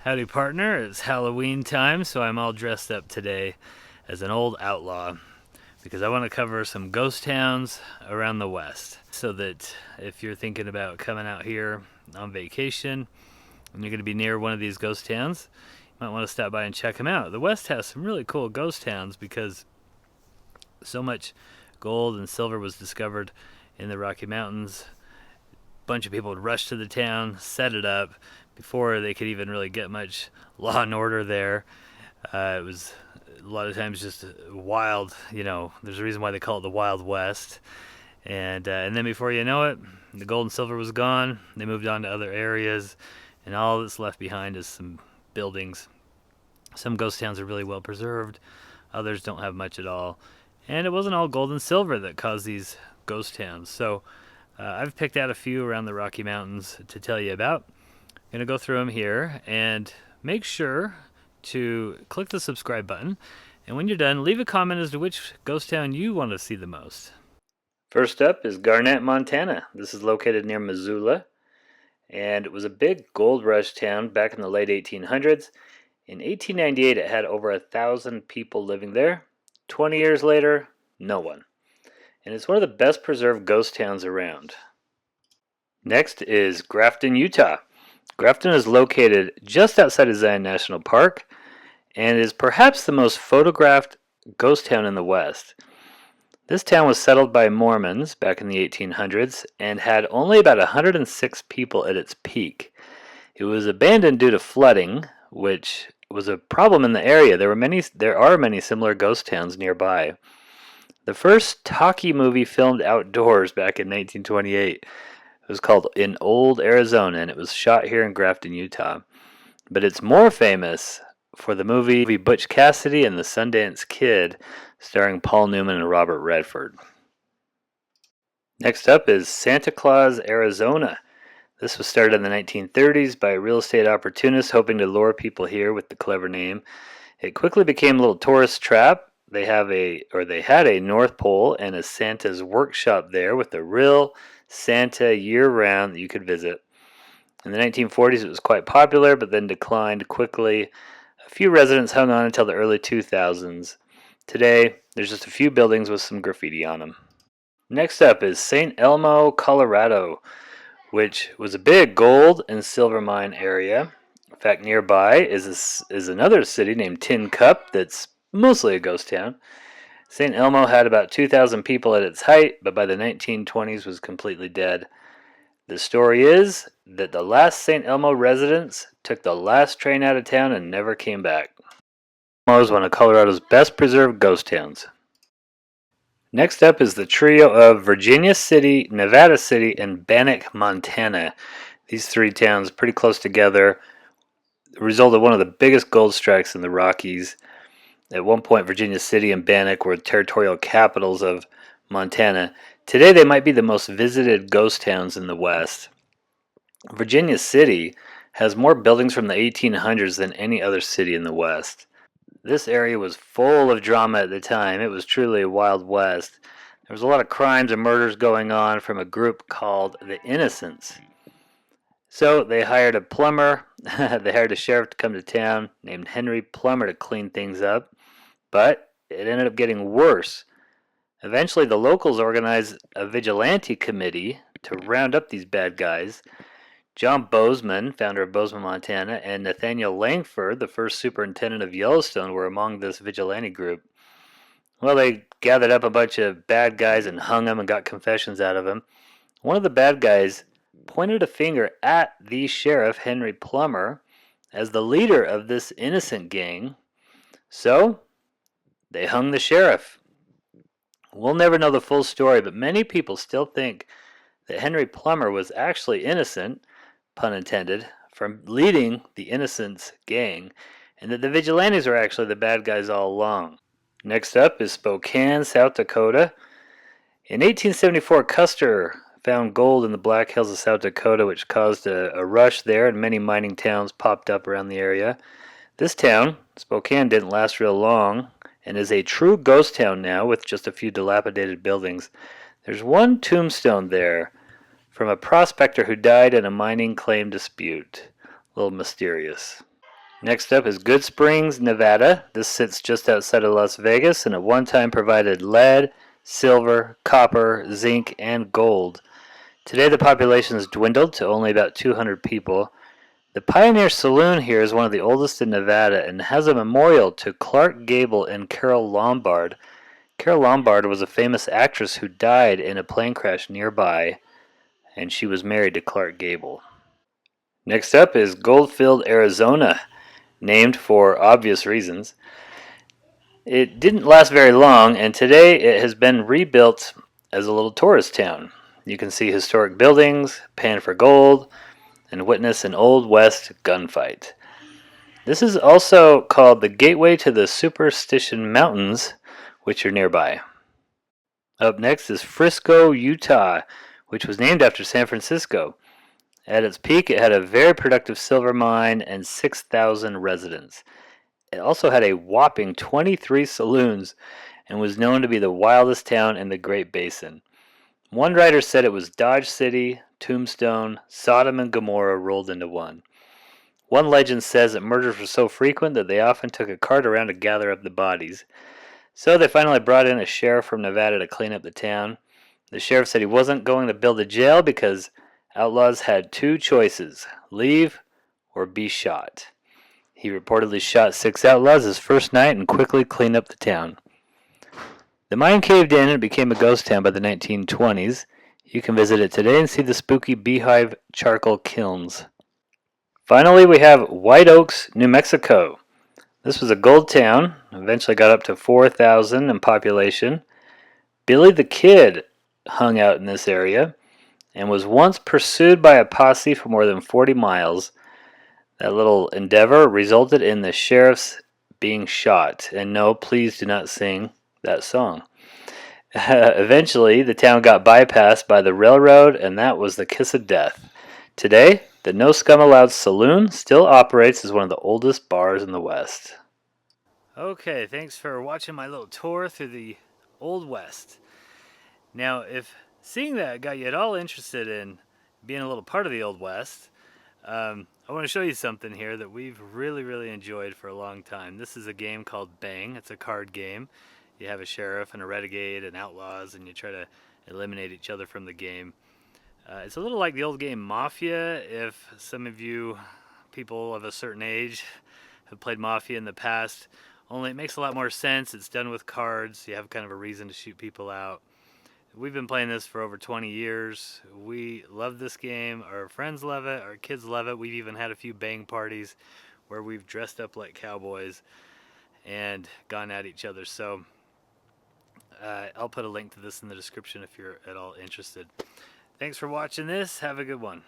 Howdy, partner. It's Halloween time, so I'm all dressed up today as an old outlaw because I want to cover some ghost towns around the West. So that if you're thinking about coming out here on vacation and you're going to be near one of these ghost towns, you might want to stop by and check them out. The West has some really cool ghost towns because so much gold and silver was discovered in the Rocky Mountains. A bunch of people would rush to the town, set it up before they could even really get much law and order there. It was a lot of times just wild. There's a reason why they call it the Wild West. And then before you know it, the gold and silver was gone. They moved on to other areas, and all that's left behind is some buildings. Some ghost towns are really well preserved. Others don't have much at all. And it wasn't all gold and silver that caused these ghost towns. So I've picked out a few around the Rocky Mountains to tell you about. I'm going to go through them here, and make sure to click the subscribe button. And when you're done, leave a comment as to which ghost town you want to see the most. First up is Garnet, Montana. This is located near Missoula, and it was a big gold rush town back in the late 1800s. In 1898, it had over 1,000 people living there. 20 years later, no one. And it's one of the best preserved ghost towns around. Next is Grafton, Utah. Grafton is located just outside of Zion National Park and is perhaps the most photographed ghost town in the West. This town was settled by Mormons back in the 1800s and had only about 106 people at its peak. It was abandoned due to flooding, which was a problem in the area. There are many similar ghost towns nearby. The first talkie movie filmed outdoors back in 1928 was called In Old Arizona, and it was shot here in Grafton, Utah. But it's more famous for the movie Butch Cassidy and the Sundance Kid, starring Paul Newman and Robert Redford. Next up is Santa Claus, Arizona. This was started in the 1930s by real estate opportunists hoping to lure people here with the clever name. It quickly became a little tourist trap. They had a North Pole and a Santa's workshop there with a real Santa year-round that you could visit. In the 1940s, it was quite popular, but then declined quickly. A few residents hung on until the early 2000s. Today, there's just a few buildings with some graffiti on them. Next up is St. Elmo, Colorado, which was a big gold and silver mine area. In fact, nearby is another city named Tin Cup that's mostly a ghost town. St. Elmo had about 2,000 people at its height, but by the 1920s was completely dead. The story is that the last St. Elmo residents took the last train out of town and never came back. Elmo is one of Colorado's best preserved ghost towns. Next up is the trio of Virginia City, Nevada City, and Bannack, Montana. These three towns, pretty close together, result of one of the biggest gold strikes in the Rockies. At one point, Virginia City and Bannack were territorial capitals of Montana. Today, they might be the most visited ghost towns in the West. Virginia City has more buildings from the 1800s than any other city in the West. This area was full of drama at the time. It was truly a Wild West. There was a lot of crimes and murders going on from a group called the Innocents. So they hired a plumber. They hired a sheriff to come to town named Henry Plummer to clean things up. But it ended up getting worse. Eventually, the locals organized a vigilante committee to round up these bad guys. John Bozeman, founder of Bozeman, Montana, and Nathaniel Langford, the first superintendent of Yellowstone, were among this vigilante group. Well, they gathered up a bunch of bad guys and hung them and got confessions out of them. One of the bad guys pointed a finger at the sheriff, Henry Plummer, as the leader of this innocent gang. So, they hung the sheriff. We'll never know the full story, but many people still think that Henry Plummer was actually innocent, pun intended, from leading the Innocents gang, and that the vigilantes were actually the bad guys all along. Next up is Spokane, South Dakota. In 1874, Custer found gold in the Black Hills of South Dakota, which caused a rush there, and many mining towns popped up around the area. This town, Spokane, didn't last real long, and is a true ghost town now with just a few dilapidated buildings. There's one tombstone there from a prospector who died in a mining claim dispute. A little mysterious. Next up is Good Springs, Nevada. This sits just outside of Las Vegas and at one time provided lead, silver, copper, zinc, and gold. Today the population has dwindled to only about 200 people. The Pioneer Saloon here is one of the oldest in Nevada and has a memorial to Clark Gable and Carol Lombard. Carol Lombard was a famous actress who died in a plane crash nearby, and she was married to Clark Gable. Next up is Goldfield, Arizona, named for obvious reasons. It didn't last very long, and today it has been rebuilt as a little tourist town. You can see historic buildings, pan for gold, and witness an Old West gunfight. This is also called the gateway to the Superstition Mountains, which are nearby. Up next is Frisco, Utah, which was named after San Francisco. At its peak, it had a very productive silver mine and 6,000 residents. It also had a whopping 23 saloons and was known to be the wildest town in the Great Basin. One writer said it was Dodge City, Tombstone, Sodom, and Gomorrah rolled into one. One legend says that murders were so frequent that they often took a cart around to gather up the bodies. So they finally brought in a sheriff from Nevada to clean up the town. The sheriff said he wasn't going to build a jail because outlaws had two choices: leave or be shot. He reportedly shot 6 outlaws his first night and quickly cleaned up the town. The mine caved in and it became a ghost town by the 1920s. You can visit it today and see the spooky beehive charcoal kilns. Finally, we have White Oaks, New Mexico. This was a gold town, eventually got up to 4,000 in population. Billy the Kid hung out in this area and was once pursued by a posse for more than 40 miles. That little endeavor resulted in the sheriff's being shot. And no, please do not sing that song. Eventually, the town got bypassed by the railroad, and that was the kiss of death. Today, the No Scum Allowed Saloon still operates as one of the oldest bars in the West. Okay, thanks for watching my little tour through the Old West. Now, if seeing that got you at all interested in being a little part of the Old West, I want to show you something here that we've really enjoyed for a long time. This is a game called Bang. It's a card game. You have a sheriff and a renegade and outlaws, and you try to eliminate each other from the game. It's a little like the old game Mafia. If some of you people of a certain age have played Mafia in the past, only it makes a lot more sense. It's done with cards. You have kind of a reason to shoot people out. We've been playing this for over 20 years. We love this game. Our friends love it. Our kids love it. We've even had a few bang parties where we've dressed up like cowboys and gone at each other. So I'll put a link to this in the description if you're at all interested. Thanks for watching this. Have a good one.